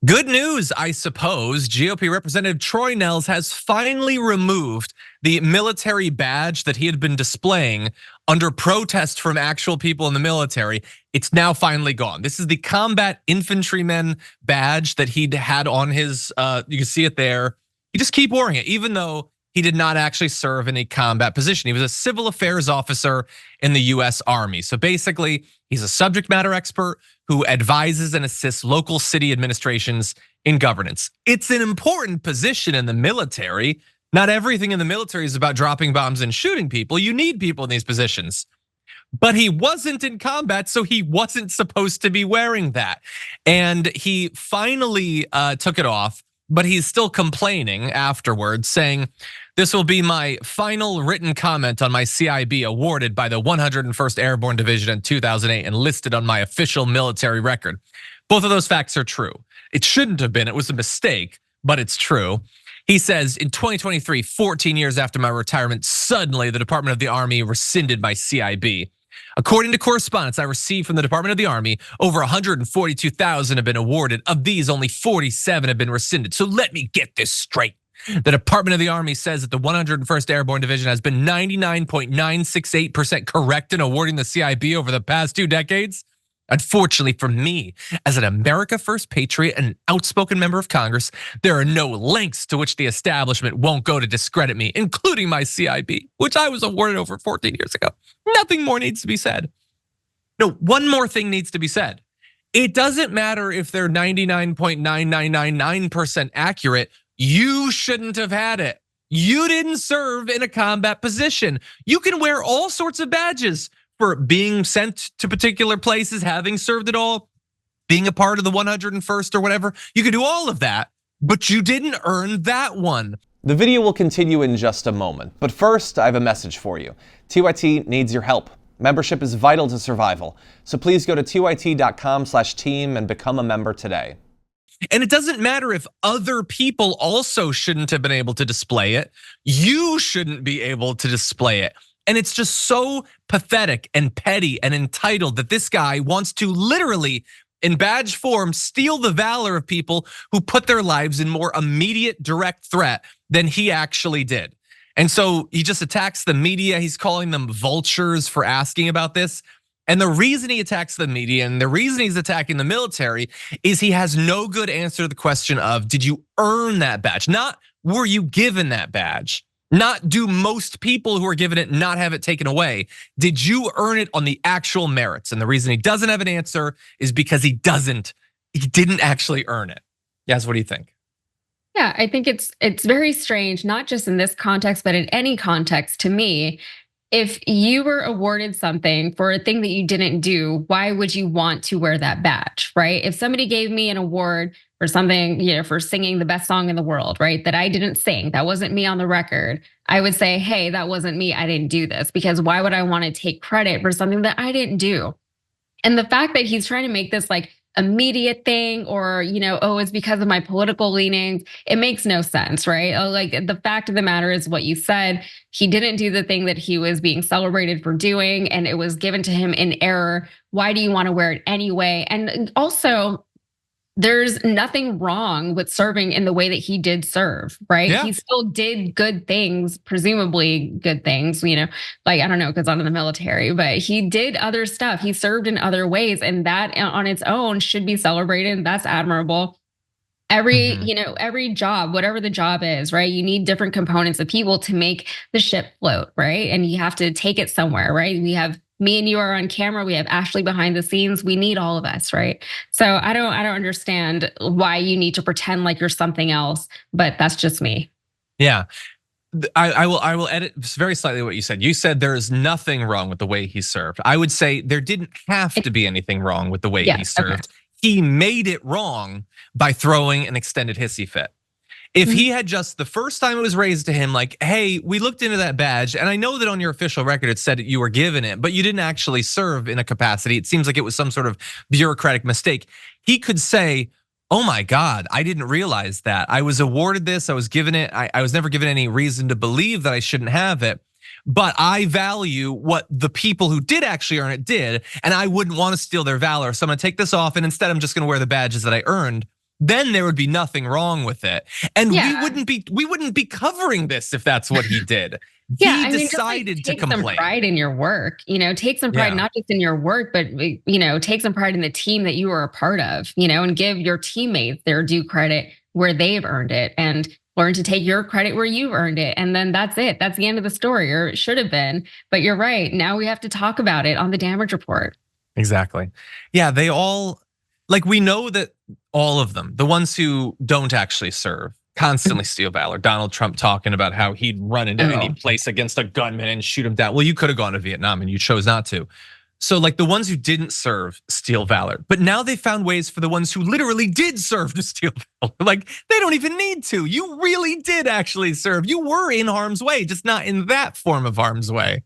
Good news, I suppose. GOP Representative Troy Nehls has finally removed the military badge that he had been displaying under protest from actual people in the military. It's now finally gone. This is the Combat Infantryman Badge that he'd had on his, you can see it there. He just keep wearing it, even though he did not actually serve in a combat position. He was a civil affairs officer in the US Army. So basically, he's a subject matter expert who advises and assists local city administrations in governance. It's an important position in the military. Not everything in the military is about dropping bombs and shooting people. You need people in these positions. But he wasn't in combat, so he wasn't supposed to be wearing that. And he finally took it off, but he's still complaining afterwards, saying, "This will be my final written comment on my CIB awarded by the 101st Airborne Division in 2008 and listed on my official military record." Both of those facts are true. It shouldn't have been, it was a mistake, but it's true. He says, in 2023, 14 years after my retirement, suddenly the Department of the Army rescinded my CIB. According to correspondence I received from the Department of the Army, over 142,000 have been awarded. Of these, only 47 have been rescinded. So let me get this straight. The Department of the Army says that the 101st Airborne Division has been 99.968% correct in awarding the CIB over the past 2 decades. Unfortunately for me, as an America First patriot and an outspoken member of Congress, there are no lengths to which the establishment won't go to discredit me, including my CIB, which I was awarded over 14 years ago. Nothing more needs to be said. No, one more thing needs to be said. It doesn't matter if they're 99.9999% accurate. You shouldn't have had it. You didn't serve in a combat position. You can wear all sorts of badges for being sent to particular places, having served it all, being a part of the 101st or whatever. You can do all of that, but you didn't earn that one. The video will continue in just a moment, but first I have a message for you. TYT needs your help. Membership is vital to survival, so please go to tyt.com/team and become a member today. And it doesn't matter if other people also shouldn't have been able to display it. You shouldn't be able to display it. And it's just so pathetic and petty and entitled that this guy wants to literally, in badge form, steal the valor of people who put their lives in more immediate direct threat than he actually did. And so he just attacks the media. He's calling them vultures for asking about this. And the reason he attacks the media and the reason he's attacking the military is he has no good answer to the question of, did you earn that badge? Not, were you given that badge? Not, do most people who are given it not have it taken away? Did you earn it on the actual merits? And the reason he doesn't have an answer is because he didn't actually earn it. Yes, what do you think? Yeah, I think it's very strange, not just in this context, but in any context to me. If you were awarded something for a thing that you didn't do, why would you want to wear that badge, right? If somebody gave me an award for something, for singing the best song in the world, right, that I didn't sing, that wasn't me on the record, I would say, hey, that wasn't me, I didn't do this, because why would I want to take credit for something that I didn't do? And the fact that he's trying to make this like immediate thing, or oh, it's because of my political leanings, it makes no sense, right? Like, the fact of the matter is what you said. He didn't do the thing that he was being celebrated for doing, and it was given to him in error. Why do you want to wear it anyway? And also, there's nothing wrong with serving in the way that he did serve, right? Yeah. He still did good things, presumably good things, like, I don't know, because I'm in the military, but he did other stuff. He served in other ways, and that on its own should be celebrated. That's admirable. Every job, whatever the job is, right? You need different components of people to make the ship float, right? And you have to take it somewhere, right? We have me and you are on camera. We have Ashley behind the scenes. We need all of us, right? So I don't understand why you need to pretend like you're something else, but that's just me. Yeah, I will edit very slightly what you said. You said there is nothing wrong with the way he served. I would say there didn't have to be anything wrong with the way he served. Okay. He made it wrong by throwing an extended hissy fit. If he had just, the first time it was raised to him, like, hey, we looked into that badge, and I know that on your official record it said that you were given it, but you didn't actually serve in a capacity. It seems like it was some sort of bureaucratic mistake. He could say, oh my God, I didn't realize that. I was awarded this, I was given it. I was never given any reason to believe that I shouldn't have it. But I value what the people who did actually earn it did, and I wouldn't want to steal their valor. So I'm gonna take this off, and instead I'm just gonna wear the badges that I earned. then there would be nothing wrong with it. And we Yeah. wouldn't be covering this if that's what he did. Yeah, He I mean, decided to take some complain. pride in your work, take some pride Yeah. not just in your work, but take some pride in the team that you are a part of, and give your teammates their due credit where they've earned it, and learn to take your credit where you've earned it. And then that's it. That's the end of the story, or it should have been. But you're right. Now we have to talk about it on the damage report. Exactly. Yeah, they all, like, we know that all of them, the ones who don't actually serve, constantly steal valor. Donald Trump talking about how he'd run into any place against a gunman and shoot him down. Well, you could have gone to Vietnam and you chose not to. So like the ones who didn't serve steal valor, but now they found ways for the ones who literally did serve to steal valor. Like they don't even need to. You really did actually serve. You were in harm's way, just not in that form of harm's way.